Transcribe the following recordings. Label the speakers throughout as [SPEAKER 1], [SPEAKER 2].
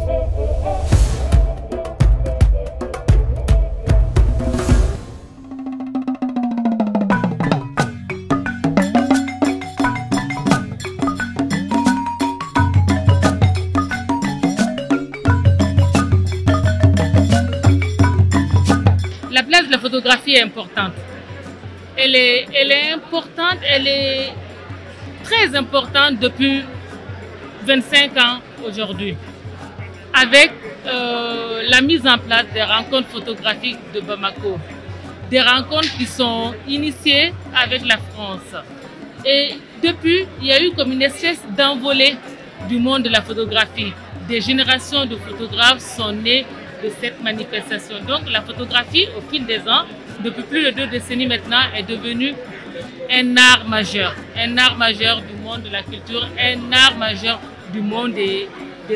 [SPEAKER 1] La place de la photographie est importante. Elle est importante, elle est très importante depuis 25 ans aujourd'hui. Avec la mise en place des rencontres photographiques de Bamako. Des rencontres qui sont initiées avec la France. Et depuis, il y a eu comme une espèce d'envolée du monde de la photographie. Des générations de photographes sont nées de cette manifestation. Donc la photographie, au fil des ans, depuis plus de 2 décennies maintenant, est devenue un art majeur. Un art majeur du monde de la culture, un art majeur du monde des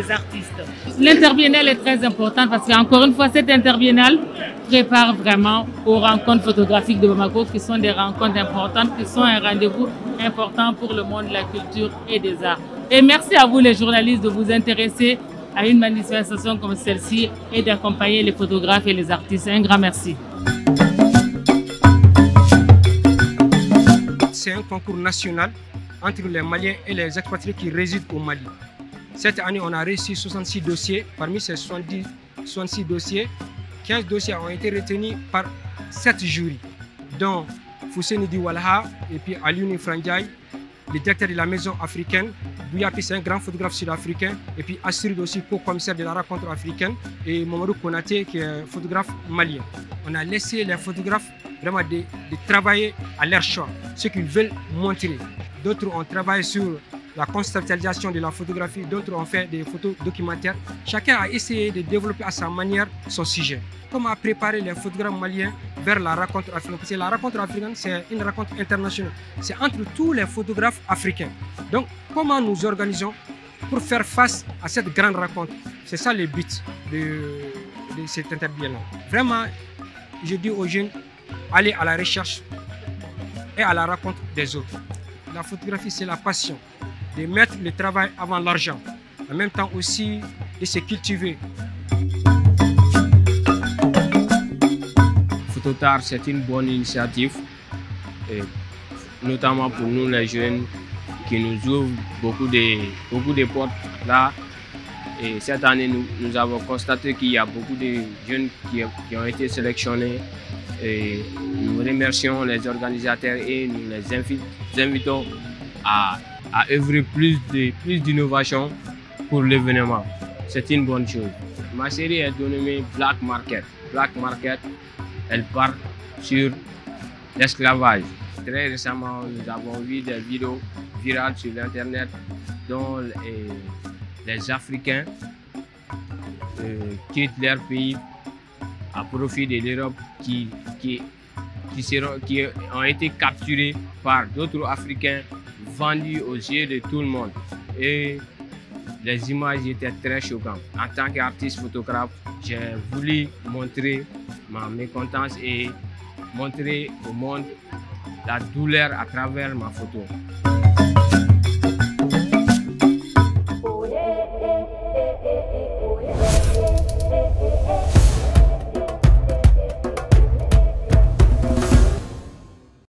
[SPEAKER 1] artistes. L'interbiennale est très importante parce qu'encore une fois, cette interbiennale prépare vraiment aux rencontres photographiques de Bamako qui sont des rencontres importantes, qui sont un rendez-vous important pour le monde de la culture et des arts. Et merci à vous les journalistes de vous intéresser à une manifestation comme celle-ci et d'accompagner les photographes et les artistes. Un grand merci.
[SPEAKER 2] C'est un concours national entre les Maliens et les expatriés qui résident au Mali. Cette année, on a reçu 66 dossiers. Parmi ces 66 dossiers, 15 dossiers ont été retenus par 7 jurys, dont Fousseni Diwalha et puis Aliouni Frandiaï, le directeur de la maison africaine. Bouyapi, c'est un grand photographe sud-africain. Et puis Astrid aussi, co-commissaire de la rencontre africaine. Et Mamadou Konaté, qui est photographe malien. On a laissé les photographes vraiment de travailler à leur choix, ce qu'ils veulent montrer. D'autres ont travaillé sur la conceptualisation de la photographie, d'autres ont fait des photos documentaires. Chacun a essayé de développer à sa manière son sujet. Comment préparer les photographes maliens vers la rencontre africaine? Parce que la rencontre africaine, c'est une rencontre internationale. C'est entre tous les photographes africains. Donc, comment nous organisons pour faire face à cette grande rencontre? C'est ça le but de cette interbiennale. Vraiment, je dis aux jeunes, allez à la recherche et à la rencontre des autres. La photographie, c'est la passion, de mettre le travail avant l'argent. En même temps aussi, de se cultiver.
[SPEAKER 3] Phototar, c'est une bonne initiative, et notamment pour nous les jeunes, qui nous ouvre beaucoup de portes là. Et cette année, nous avons constaté qu'il y a beaucoup de jeunes qui ont été sélectionnés. Et nous remercions les organisateurs et nous les invitons à œuvrer plus d'innovation pour l'événement. C'est une bonne chose. Ma série est dénommée Black Market. Black Market, elle part sur l'esclavage. Très récemment, nous avons vu des vidéos virales sur Internet dont les Africains quittent leur pays à profit de l'Europe qui ont été capturés par d'autres Africains, vendus aux yeux de tout le monde. Et les images étaient très choquantes. En tant qu'artiste photographe, j'ai voulu montrer ma mécontence et montrer au monde la douleur à travers ma photo.